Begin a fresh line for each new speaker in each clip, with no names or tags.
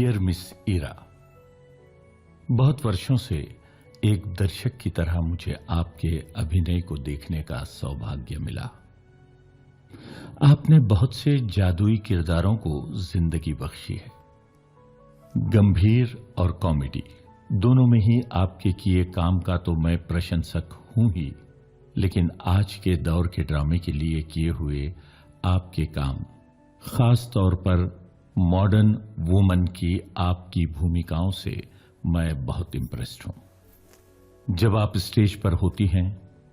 Dear miss Ira, बहुत वर्षों से एक दर्शक की तरह मुझे आपके अभिनय को देखने का सौभाग्य मिला। आपने बहुत से जादुई किरदारों को जिंदगी बख्शी है। गंभीर और कॉमेडी दोनों में ही आपके किए काम का तो मैं प्रशंसक हूं ही, लेकिन आज के दौर के ड्रामे के लिए किए हुए आपके काम, खास तौर पर मॉडर्न वुमन की आपकी भूमिकाओं से मैं बहुत इम्प्रेस्ड हूं। जब आप स्टेज पर होती हैं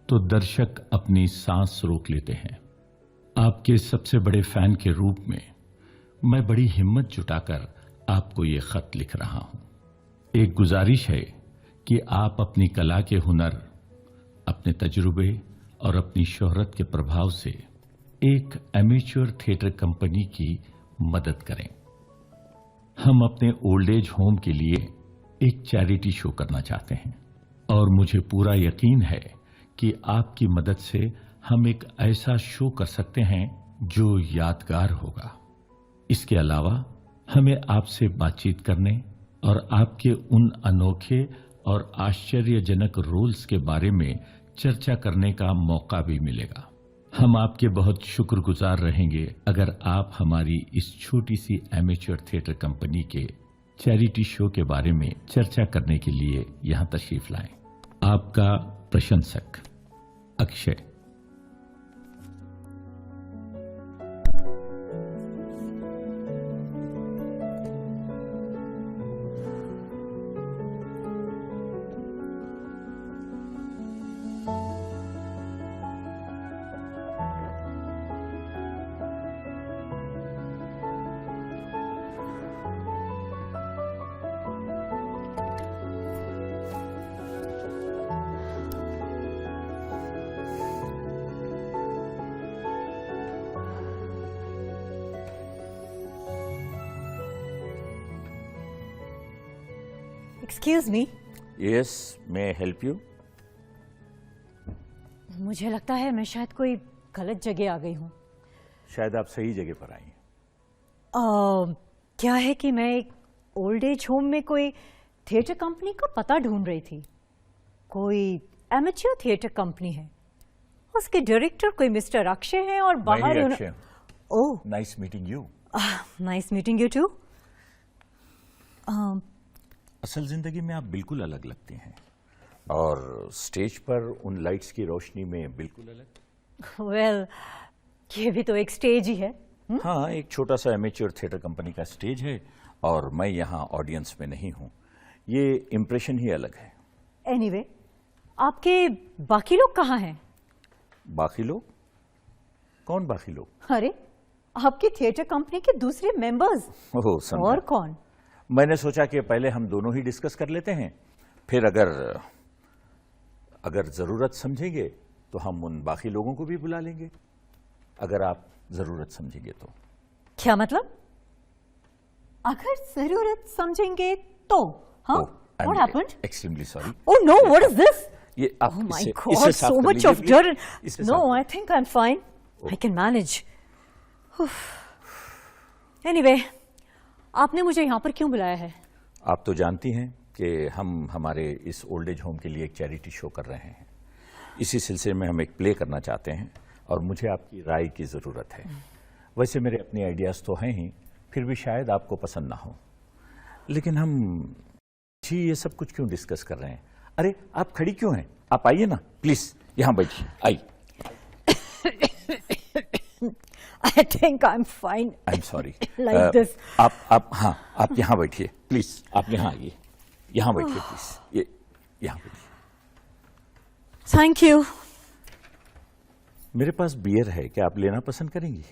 तो दर्शक अपनी सांस रोक लेते हैं। आपके सबसे बड़े फैन के रूप में मैं बड़ी हिम्मत जुटाकर आपको ये खत लिख रहा हूं। एक गुजारिश है कि आप अपनी कला के हुनर, अपने तजुर्बे और अपनी शोहरत के प्रभाव से एक एमेच्योर थिएटर कंपनी की मदद करें। हम अपने ओल्ड एज होम के लिए एक चैरिटी शो करना चाहते हैं और मुझे पूरा यकीन है कि आपकी मदद से हम एक ऐसा शो कर सकते हैं जो यादगार होगा। इसके अलावा हमें आपसे बातचीत करने और आपके उन अनोखे और आश्चर्यजनक रोल्स के बारे में चर्चा करने का मौका भी मिलेगा। हम आपके बहुत शुक्रगुजार रहेंगे अगर आप हमारी इस छोटी सी एमेच्योर थिएटर कंपनी के चैरिटी शो के बारे में चर्चा करने के लिए यहां तशरीफ लाएं। आपका प्रशंसक Akshay.
Excuse me.
Yes, may I help you?
मुझे लगता है मैं शायद कोई गलत जगह आ गई हूँ।
शायद आप सही जगह पर आई हैं।
क्या है कि मैं एक ओल्ड एज होम में कोई थिएटर कंपनी का पता ढूंढ रही थी। कोई एमेच्योर थिएटर कंपनी है, उसके डायरेक्टर कोई मिस्टर अक्षय हैं और बाहर
Akshay.
Oh,
nice meeting you.
Nice meeting you too.
असल जिंदगी में आप बिल्कुल अलग लगती हैं और स्टेज पर उन लाइट्स की रोशनी में बिल्कुल अलग।
वेल, ये भी तो एक स्टेज ही है।
हाँ, एक छोटा सा एमेच्योर थिएटर कंपनी का स्टेज है और मैं यहाँ ऑडियंस में नहीं हूँ। ये इम्प्रेशन ही अलग है।
एनीवे, आपके बाकी लोग कहाँ हैं?
बाकी लोग? कौन बाकी लोग?
अरे, आपकी थिएटर कंपनी के दूसरे मेंबर्स।
ओह, समझा।
और कौन?
मैंने सोचा कि पहले हम दोनों ही डिस्कस कर लेते हैं, फिर अगर जरूरत समझेंगे तो हम उन बाकी लोगों को भी बुला लेंगे, अगर आप जरूरत समझेंगे तो।
क्या मतलब? अगर जरूरत समझेंगे तो? हाँ? What happened?
Extremely sorry.
Oh no, what is this?
ये आप
Oh my
इसे
God,
साफ
so
कर
much
लीजिए,
of
please.
dirt.
इसे
No,
साफ
I think I'm fine. I can manage. Anyway, आपने मुझे यहाँ पर क्यों बुलाया है?
आप तो जानती हैं कि हम हमारे इस ओल्ड एज होम के लिए एक चैरिटी शो कर रहे हैं। इसी सिलसिले में हम एक प्ले करना चाहते हैं और मुझे आपकी राय की ज़रूरत है। वैसे मेरे अपने आइडियाज़ तो हैं ही, फिर भी शायद आपको पसंद ना हो, लेकिन हम जी ये सब कुछ क्यों डिस्कस कर रहे हैं? अरे आप खड़ी क्यों हैं? आप आइए ना प्लीज़, यहाँ बैठिए, आइए।
I think I'm fine.
I am sorry.
Like this.
आप यहाँ बैठिए प्लीज, आप यहाँ आइए, यहाँ बैठिए प्लीज, ये यहाँ बैठिए।
Thank you.
मेरे पास बियर है, क्या आप लेना पसंद करेंगी?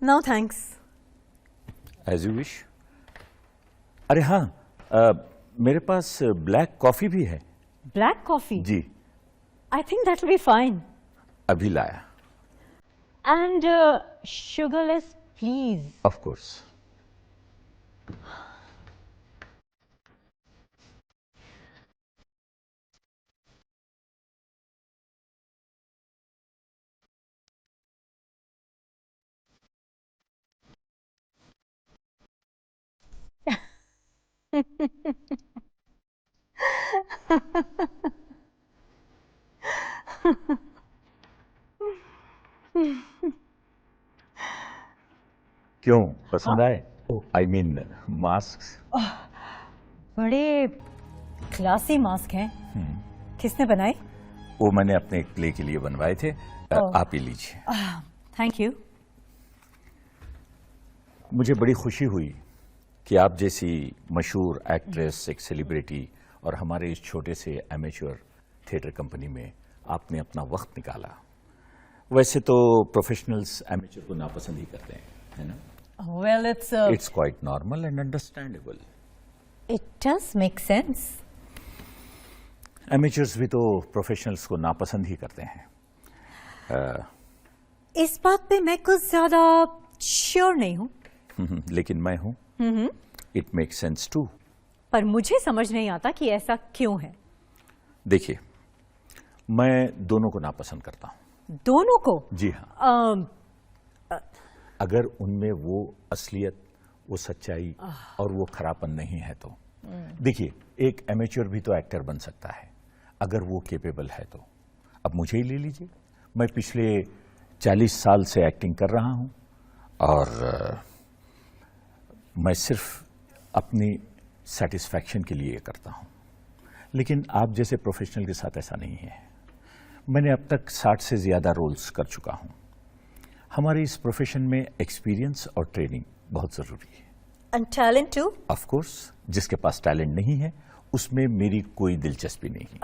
No thanks.
As you wish. अरे हाँ, मेरे पास ब्लैक कॉफी भी है।
Black coffee?
Ji,
I think that will be fine.
अभी लाया।
And sugarless, please.
Of course. क्यों, पसंद आए? I mean mask.
बड़े क्लासी मास्क हैं। किसने बनाए?
वो मैंने अपने एक प्ले के लिए बनवाए थे। आप ही लीजिए।
Thank you.
मुझे बड़ी खुशी हुई कि आप जैसी मशहूर एक्ट्रेस, एक सेलिब्रिटी, और हमारे इस छोटे से एमेच्योर थिएटर कंपनी में आपने अपना वक्त निकाला। वैसे तो प्रोफेशनल्स एमेच्योर को नापसंद ही करते हैं, है ना?
Well,
it's quite normal and understandable.
it does make sense.
Amateurs भी तो प्रोफेशनल्स को नापसंद ही करते हैं।
इस बात पे मैं कुछ ज्यादा श्योर नहीं हूँ,
लेकिन मैं हूं। It make sense too.
पर मुझे समझ नहीं आता कि ऐसा क्यों है।
देखिए, मैं दोनों को नापसंद करता हूं।
दोनों को?
जी हाँ।
अम,
अगर उनमें वो असलियत, वो सच्चाई और वो खरापन नहीं है तो देखिए, एक एमेच्योर भी तो एक्टर बन सकता है अगर वो केपेबल है तो। अब मुझे ही ले लीजिए, मैं पिछले 40 साल से एक्टिंग कर रहा हूं और मैं सिर्फ अपनी सेटिस्फैक्शन के लिए करता हूं। लेकिन आप जैसे प्रोफेशनल के साथ ऐसा नहीं है। मैंने अब तक 60 से ज्यादा रोल्स कर चुका हूं। हमारे इस प्रोफेशन में एक्सपीरियंस और ट्रेनिंग बहुत जरूरी है।
and talent too?
Of course, जिसके पास टैलेंट नहीं है उसमें मेरी कोई दिलचस्पी नहीं है।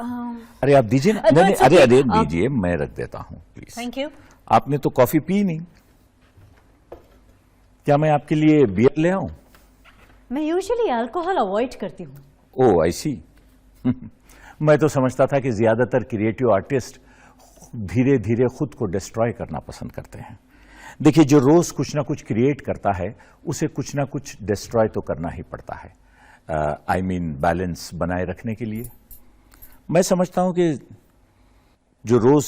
अरे आप दीजिए ना।
no,
नहीं,
it's
अरे
okay.
अरे दीजिए, मैं रख देता हूं प्लीज।
Thank you.
आपने तो कॉफी पी नहीं, क्या मैं आपके लिए बियर ले आऊं?
मैं यूजुअली अल्कोहल अवॉइड करती हूँ।
ओह आई सी। मैं तो समझता था कि ज्यादातर क्रिएटिव आर्टिस्ट धीरे धीरे खुद को डिस्ट्रॉय करना पसंद करते हैं। देखिए, जो रोज कुछ ना कुछ क्रिएट करता है उसे कुछ ना कुछ डिस्ट्रॉय तो करना ही पड़ता है। आई मीन बैलेंस बनाए रखने के लिए। मैं समझता हूं कि जो रोज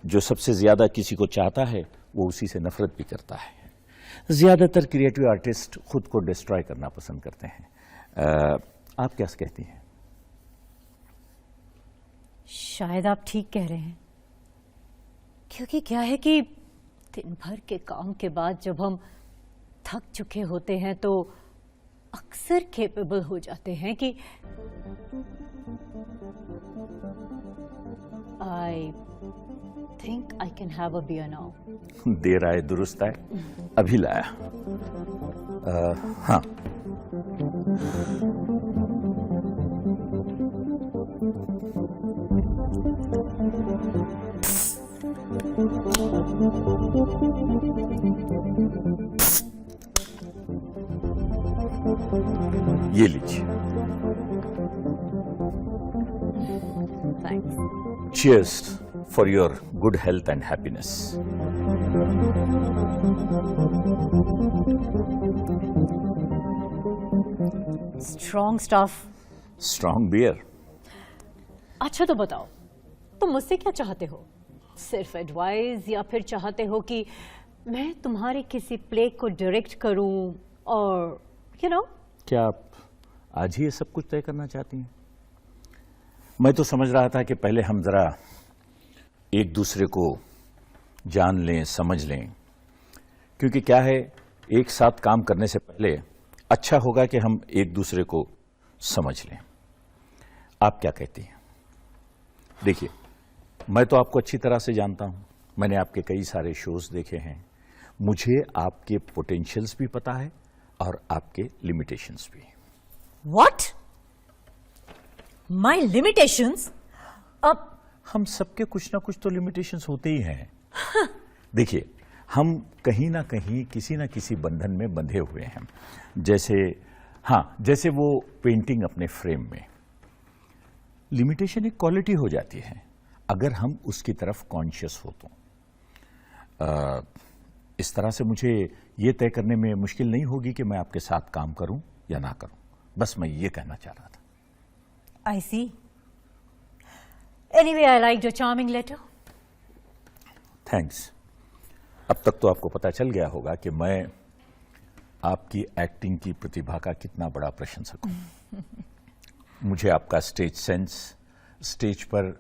जो सबसे ज्यादा किसी को चाहता है वो उसी से नफरत भी करता है। ज्यादातर क्रिएटिव आर्टिस्ट खुद को डिस्ट्रॉय करना पसंद करते हैं। आप क्या कहती हैं?
शायद आप ठीक कह रहे हैं, क्योंकि क्या है कि दिन भर के काम के बाद जब हम थक चुके होते हैं तो अक्सर कैपेबल हो जाते हैं कि I think I can have a beer now.
देर आए दुरुस्त आए, अभी लाया। हाँ, ये लीजिए।
Thanks.
Cheers for your good health and happiness.
Strong stuff.
Strong beer.
अच्छा तो बताओ, तुम मुझसे क्या चाहते हो? सिर्फ एडवाइस या फिर चाहते हो कि मैं तुम्हारे किसी प्ले को डायरेक्ट करूं और
क्या आप आज ही ये सब कुछ तय करना चाहती हैं? मैं तो समझ रहा था कि पहले हम जरा एक दूसरे को जान लें, समझ लें, क्योंकि क्या है, एक साथ काम करने से पहले अच्छा होगा कि हम एक दूसरे को समझ लें। आप क्या कहती हैं? देखिए, मैं तो आपको अच्छी तरह से जानता हूं। मैंने आपके कई सारे शोज देखे हैं। मुझे आपके पोटेंशियल्स भी पता है और आपके लिमिटेशंस भी।
व्हाट? My limitations? अब
हम सबके कुछ ना कुछ तो लिमिटेशंस होते ही हैं। देखिए, हम कहीं ना कहीं किसी ना किसी बंधन में बंधे हुए हैं। जैसे वो पेंटिंग अपने फ्रेम में। लिमिटेशन एक क्वालिटी हो जाती है अगर हम उसकी तरफ कॉन्शियस हो तो। इस तरह से मुझे ये तय करने में मुश्किल नहीं होगी कि मैं आपके साथ काम करूं या ना करूं। बस मैं ये कहना चाह रहा था।
I see. Anyway, I like your charming letter.
Thanks. अब तक तो आपको पता चल गया होगा कि मैं आपकी एक्टिंग की प्रतिभा का कितना बड़ा प्रशंसक हूं। मुझे आपका स्टेज सेंस, स्टेज पर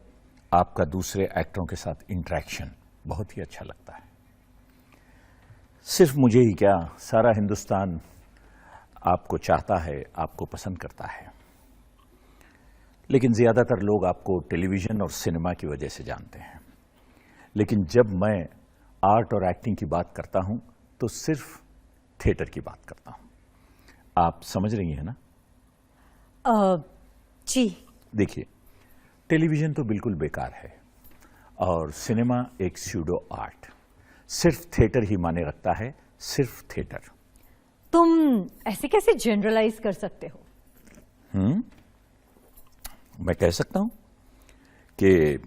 आपका दूसरे एक्टरों के साथ इंटरेक्शन बहुत ही अच्छा लगता है। सिर्फ मुझे ही क्या, सारा हिंदुस्तान आपको चाहता है, आपको पसंद करता है। लेकिन ज्यादातर लोग आपको टेलीविजन और सिनेमा की वजह से जानते हैं। लेकिन जब मैं आर्ट और एक्टिंग की बात करता हूं तो सिर्फ थिएटर की बात करता हूं। आप समझ रही हैं ना?
जी।
देखिए, टेलीविजन तो बिल्कुल बेकार है और सिनेमा एक स्यूडो आर्ट, सिर्फ थिएटर ही माने रखता है, सिर्फ थिएटर।
तुम ऐसे कैसे जनरलाइज कर सकते हो?
मैं कह सकता हूं कि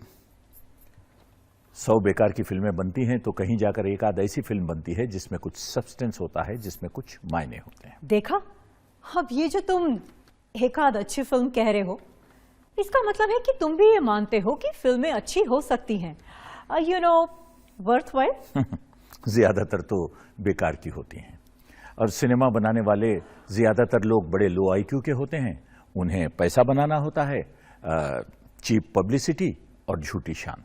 100 बेकार की फिल्में बनती हैं तो कहीं जाकर एक आध ऐसी फिल्म बनती है जिसमें कुछ सब्सटेंस होता है, जिसमें कुछ मायने होते हैं।
देखा, अब ये जो तुम एक आध अच्छी फिल्म कह रहे हो, इसका मतलब है कि तुम भी ये मानते हो कि फिल्में अच्छी हो सकती हैं, यू नो, वर्थवाइल।
ज्यादातर तो बेकार की होती हैं और सिनेमा बनाने वाले ज्यादातर लोग बड़े लो आईक्यू के होते हैं। उन्हें पैसा बनाना होता है, चीप पब्लिसिटी और झूठी शान।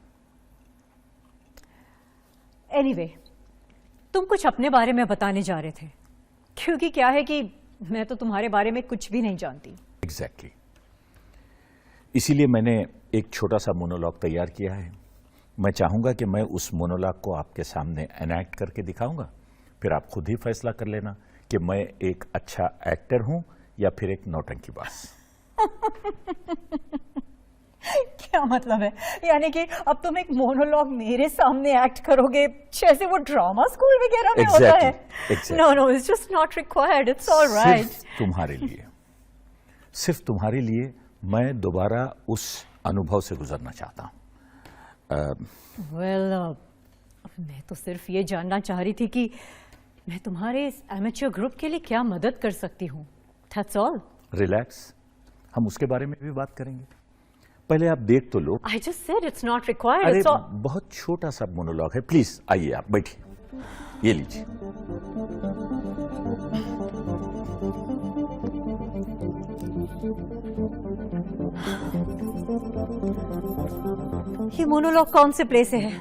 एनीवे, तुम कुछ अपने बारे में बताने जा रहे थे, क्योंकि क्या है कि मैं तो तुम्हारे बारे में कुछ भी नहीं जानती।
एग्जैक्टली। इसीलिए मैंने एक छोटा सा मोनोलॉग तैयार किया है। मैं चाहूंगा कि मैं उस मोनोलॉग को आपके सामने एनैक्ट करके दिखाऊंगा, फिर आप खुद ही फैसला कर लेना कि मैं एक अच्छा एक्टर हूं या फिर एक नौटंकीबाज।
क्या मतलब है? यानी कि अब तुम एक मोनोलॉग मेरे सामने एक्ट करोगे जैसे वो ड्रामा स्कूल वगैरह में होता है?
Exactly.
No no, it's just not required, it's alright.
सिर्फ तुम्हारे लिए, सिर्फ तुम्हारे लिए मैं दोबारा उस अनुभव से गुजरना चाहता हूं।
वेल, मैं तो सिर्फ ये जानना चाह रही थी कि मैं तुम्हारे इस एमेच्योर ग्रुप के लिए क्या मदद कर सकती हूँ। That's all.
रिलैक्स, हम उसके बारे में भी बात करेंगे। पहले आप देख तो लो।
I just said it's not required,
अरे
इट्स ऑल।
बहुत छोटा सा मोनोलॉग है, प्लीज आइए, आप बैठिए, ये लीजिए।
ये मोनोलॉग कौन से प्ले से है?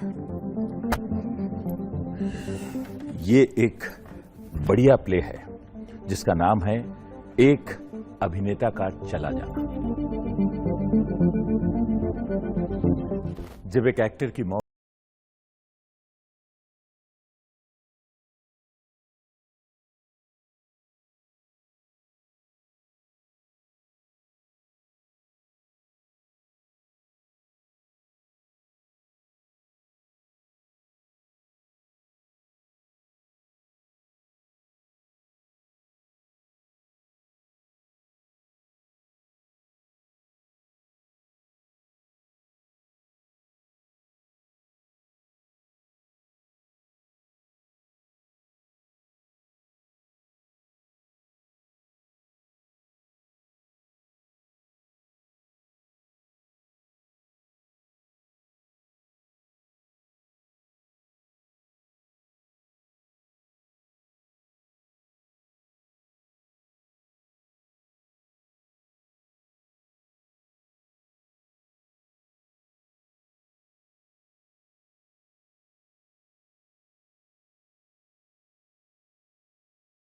ये एक बढ़िया प्ले है जिसका नाम है एक अभिनेता का चला जाना। जब एक एक्टर की मौत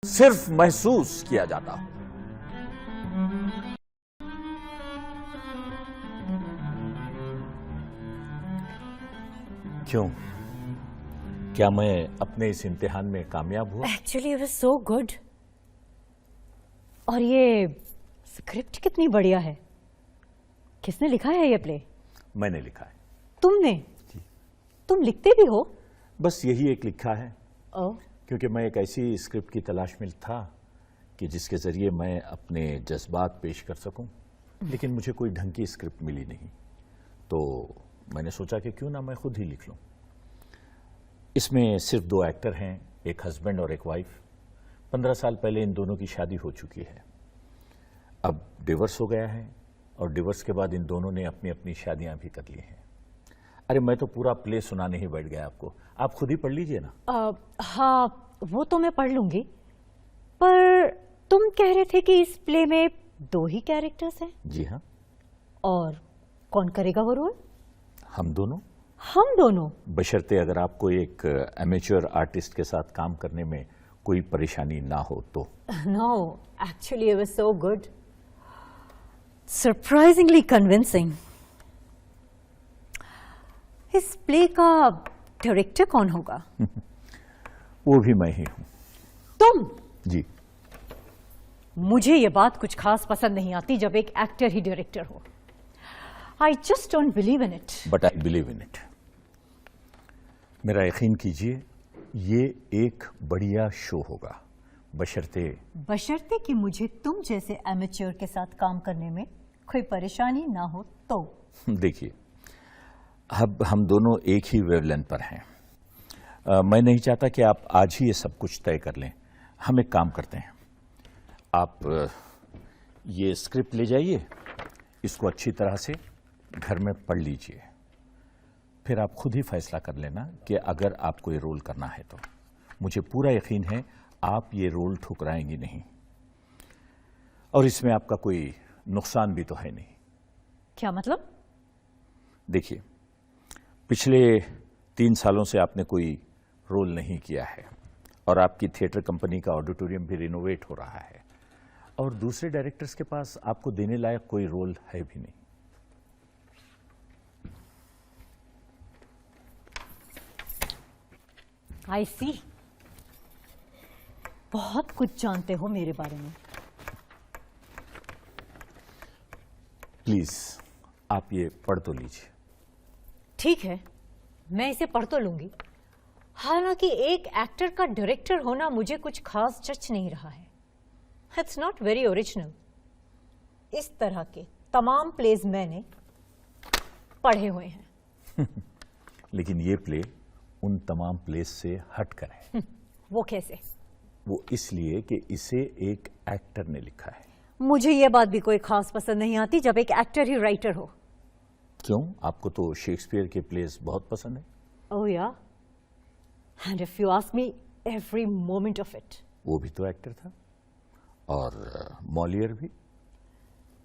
सिर्फ महसूस किया जाता हूं। क्यों? क्या मैं अपने इस इम्तिहान में कामयाब हुआ?
Actually it was so good. और ये स्क्रिप्ट कितनी बढ़िया है। किसने लिखा है ये प्ले?
मैंने लिखा है।
तुमने? तुम लिखते भी हो?
बस यही एक लिखा है,
ओह,
क्योंकि मैं एक ऐसी स्क्रिप्ट की तलाश में था कि जिसके जरिए मैं अपने जज्बात पेश कर सकूं, लेकिन मुझे कोई ढंग की स्क्रिप्ट मिली नहीं। तो मैंने सोचा कि क्यों ना मैं खुद ही लिख लूं। इसमें सिर्फ 2 एक्टर हैं, एक हस्बैंड और एक वाइफ। 15 साल पहले इन दोनों की शादी हो चुकी है। अब डिवोर्स हो गया है और डिवोर्स के बाद इन दोनों ने अपनी अपनी शादियां भी कर ली हैं। अरे मैं तो पूरा प्ले सुनाने ही बैठ गया आपको, आप खुद ही पढ़ लीजिए ना।
हाँ, वो तो मैं पढ़ लूंगी, पर तुम कह रहे थे कि इस प्ले में 2 ही कैरेक्टर्स हैं।
जी हाँ,
और कौन करेगा वो रोल?
हम दोनों।
हम दोनों?
बशर्ते अगर आपको एक एमेच्योर आर्टिस्ट के साथ काम करने में कोई परेशानी ना हो तो।
No, actually it was so good. Surprisingly convincing. इस प्ले का डायरेक्टर कौन होगा?
वो भी मैं ही हूं।
तुम?
जी।
मुझे ये बात कुछ खास पसंद नहीं आती जब एक एक्टर ही डायरेक्टर हो। I just don't believe in it.
But I believe in it. मेरा यकीन कीजिए, ये एक बढ़िया शो होगा, बशर्ते
कि मुझे तुम जैसे एमेच्योर के साथ काम करने में कोई परेशानी ना हो तो।
देखिए, अब हम दोनों एक ही वेवलेंथ पर हैं। मैं नहीं चाहता कि आप आज ही ये सब कुछ तय कर लें। हम एक काम करते हैं, आप ये स्क्रिप्ट ले जाइए, इसको अच्छी तरह से घर में पढ़ लीजिए, फिर आप खुद ही फैसला कर लेना कि अगर आपको ये रोल करना है तो। मुझे पूरा यकीन है आप ये रोल ठुकराएंगी नहीं, और इसमें आपका कोई नुकसान भी तो है नहीं।
क्या मतलब?
देखिए, पिछले 3 सालों से आपने कोई रोल नहीं किया है, और आपकी थिएटर कंपनी का ऑडिटोरियम भी रिनोवेट हो रहा है, और दूसरे डायरेक्टर्स के पास आपको देने लायक कोई रोल है भी नहीं।
I see. बहुत कुछ जानते हो मेरे बारे में।
प्लीज आप ये पढ़ तो लीजिए।
ठीक है, मैं इसे पढ़ तो लूंगी। हालांकि एक एक्टर का डायरेक्टर होना मुझे कुछ खास जच नहीं रहा है। It's not very original. इस तरह के तमाम प्लेज मैंने पढ़े हुए हैं।
लेकिन ये प्ले उन तमाम प्लेस से हटकर है।
वो कैसे?
वो इसलिए कि इसे एक एक्टर ने लिखा है।
मुझे ये बात भी कोई खास पसंद नहीं आती जब एक एक्टर ही राइटर हो।
क्यों? आपको तो शेक्सपियर के प्लेस बहुत पसंद है।
ओह या, and if you ask me, every moment of it.
वो भी तो एक्टर था, और मॉलियर भी।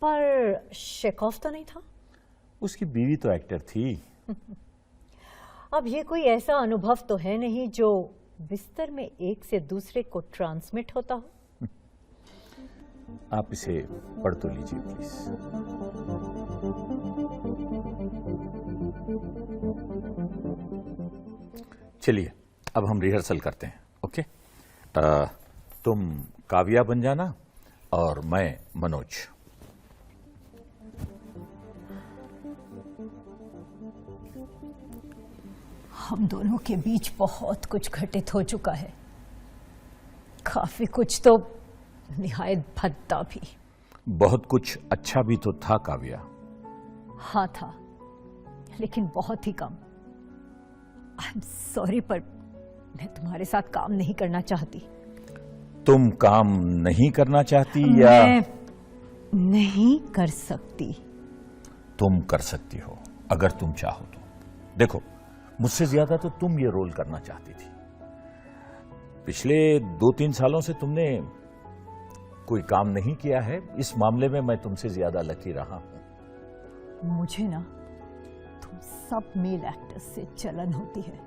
पर शेकॉफ तो नहीं था।
उसकी बीवी तो एक्टर थी।
अब ये कोई ऐसा अनुभव तो है नहीं जो बिस्तर में एक से दूसरे को ट्रांसमिट होता हो।
आप इसे पढ़ तो लीजिए प्लीज। चलिए, अब हम रिहर्सल करते हैं। ओके? तुम काव्या बन जाना और मैं मनोज।
हम दोनों के बीच बहुत कुछ घटित हो चुका है, काफी कुछ तो निहायत भद्दा भी।
बहुत कुछ अच्छा भी तो था काव्या।
हाँ था, लेकिन बहुत ही कम। आई एम सॉरी, पर मैं तुम्हारे साथ काम नहीं करना चाहती।
तुम काम नहीं करना चाहती या?
मैं नहीं कर सकती।
तुम कर सकती हो अगर तुम चाहो तो। देखो, मुझसे ज्यादा तो तुम ये रोल करना चाहती थी। पिछले 2-3 सालों से तुमने कोई काम नहीं किया है। इस मामले में मैं तुमसे ज्यादा लकी रहा हूं।
मुझे ना तुम सब मेल एक्टर्स से जलन होती है,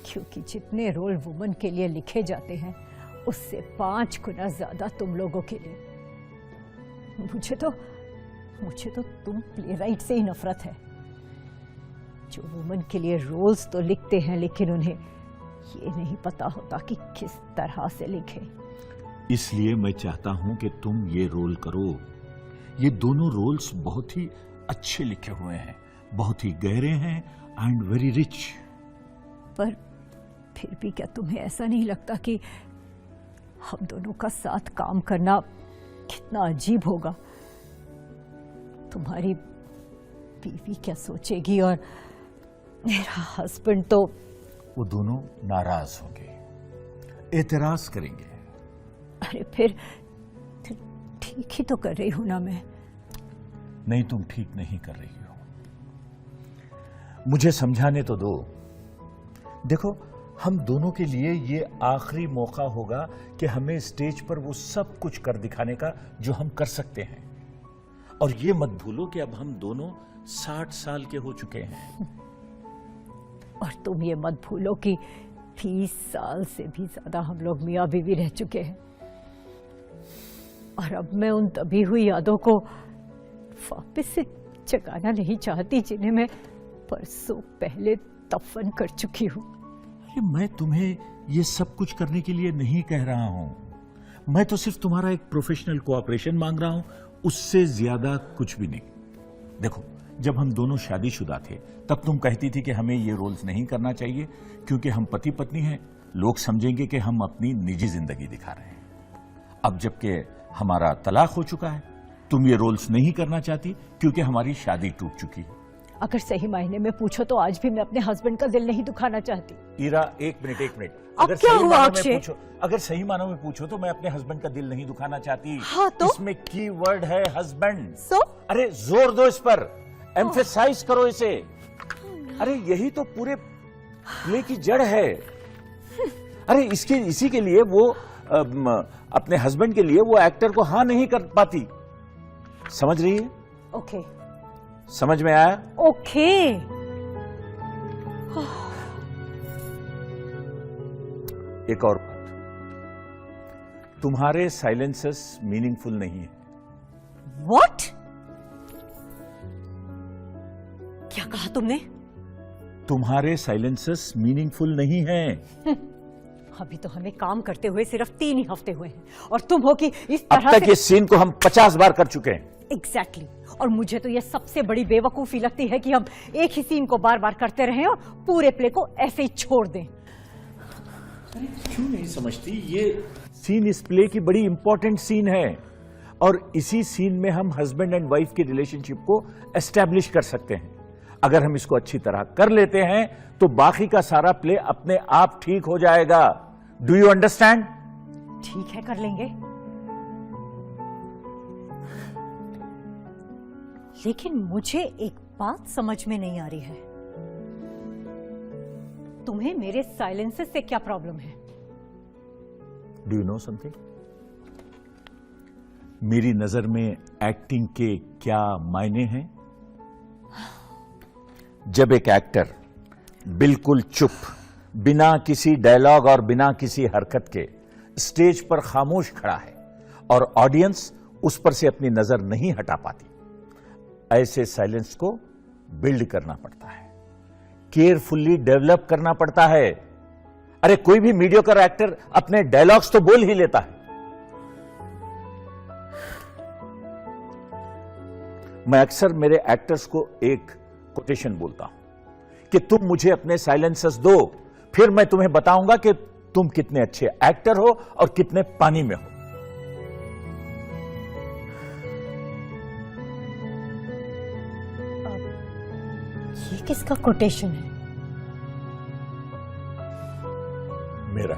क्योंकि जितने रोल वुमन के लिए लिखे जाते हैं उससे 5 गुना ज्यादा तुम लोगों के लिए। मुझे तो तुम प्लेराइट से ही नफरत है, जो वुमन के लिए रोल्स तो लिखते हैं लेकिन उन्हें ये नहीं पता होता कि किस तरह से लिखे।
इसलिए मैं चाहता हूं कि तुम ये रोल करो। ये दोनों रोल्स बहुत ही अच्छे लिखे हुए हैं, बहुत ही गहरे हैं एंड वेरी रिच।
पर फिर भी क्या तुम्हें ऐसा नहीं लगता कि हम दोनों का साथ काम करना कितना अजीब होगा? तुम्हारी बीवी क्या सोचेगी, और मेरा हस्बैंड तो।
वो दोनों नाराज होंगे, एतराज करेंगे।
अरे फिर ठीक ही तो कर रही हूं ना मैं।
नहीं, तुम ठीक नहीं कर रही हो। मुझे समझाने तो दो। देखो, हम दोनों के लिए ये आखिरी मौका होगा कि हमें स्टेज पर वो सब कुछ कर दिखाने का जो हम कर सकते हैं। और ये मत भूलो कि अब हम दोनों 60 साल के हो चुके हैं।
और तुम ये मत भूलो कि 30 साल से भी ज्यादा हम लोग मियाँ बीवी रह चुके हैं। और अब मैं उन दबी हुई यादों को वापस से जगाना नहीं चाहती जिन्हें मैं परसों पहले दफन कर चुकी हूँ।
अरे मैं तुम्हें ये सब कुछ करने के लिए नहीं कह रहा हूं, मैं तो सिर्फ तुम्हारा एक प्रोफेशनल कोऑपरेशन मांग रहा हूं, उससे ज्यादा कुछ भी नहीं। देखो, जब हम दोनों शादीशुदा थे तब तुम कहती थी कि हमें ये रोल्स नहीं करना चाहिए क्योंकि हम पति पत्नी हैं, लोग समझेंगे कि हम अपनी निजी जिंदगी दिखा रहे हैं। अब जबकि हमारा तलाक हो चुका है, तुम ये रोल्स नहीं करना चाहती क्योंकि हमारी शादी टूट चुकी है।
अगर सही मायने में पूछो तो आज भी मैं अपने हस्बैंड का दिल नहीं दुखाना चाहती।
ईरा, एक मिनट।
अब क्या हुआ अक्षय?
अगर सही मानों में पूछो तो मैं अपने हस्बैंड का दिल नहीं दुखाना चाहती।
हाँ तो?
इसमें की वर्ड है हस्बैंड।
सो?
अरे जोर दो इस पर, एम्फेसाइज करो इसे। अरे यही तो पूरे प्ले की जड़ है। अरे इसी के लिए वो अपने हस्बैंड के लिए वो एक्टर को हाँ नहीं कर पाती। समझ रही है?
ओके।
समझ में आया?
ओके।
एक और बात, तुम्हारे साइलेंसेस मीनिंगफुल नहीं है।
व्हाट? क्या कहा तुमने?
तुम्हारे साइलेंसेस मीनिंगफुल नहीं है।
अभी तो हमें काम करते हुए सिर्फ 3 ही हफ्ते हुए हैं और तुम हो कि इस
अब
तरह
तक ये सीन को हम 50 बार कर चुके हैं।
एग्जैक्टली। और मुझे तो ये सबसे बड़ी बेवकूफी लगती है कि हम एक ही सीन को बार बार करते रहें और पूरे प्ले को ऐसे ही छोड़ दें।
क्यों नहीं समझती? ये सीन इस प्ले की बड़ी इंपॉर्टेंट सीन है और इसी सीन में हम हस्बैंड एंड वाइफ की रिलेशनशिप को एस्टैब्लिश कर सकते हैं। अगर हम इसको अच्छी तरह कर लेते हैं तो बाकी का सारा प्ले अपने आप ठीक हो जाएगा। Do you understand?
ठीक है, कर लेंगे। लेकिन मुझे एक बात समझ में नहीं आ रही है, तुम्हें मेरे साइलेंसेस से क्या प्रॉब्लम है?
Do you know something? मेरी नजर में एक्टिंग के क्या मायने हैं? जब एक एक्टर बिल्कुल चुप, बिना किसी डायलॉग और बिना किसी हरकत के स्टेज पर खामोश खड़ा है और ऑडियंस उस पर से अपनी नजर नहीं हटा पाती, ऐसे साइलेंस को बिल्ड करना पड़ता है, केयरफुली डेवलप करना पड़ता है। अरे कोई भी मीडियोकर एक्टर अपने डायलॉग्स तो बोल ही लेता है। मैं अक्सर मेरे एक्टर्स को एक कोटेशन बोलता हूं कि तुम मुझे अपने साइलेंसेस दो, फिर मैं तुम्हें बताऊंगा कि तुम कितने अच्छे एक्टर हो और कितने पानी में हो।
ये किसका कोटेशन है?
मेरा।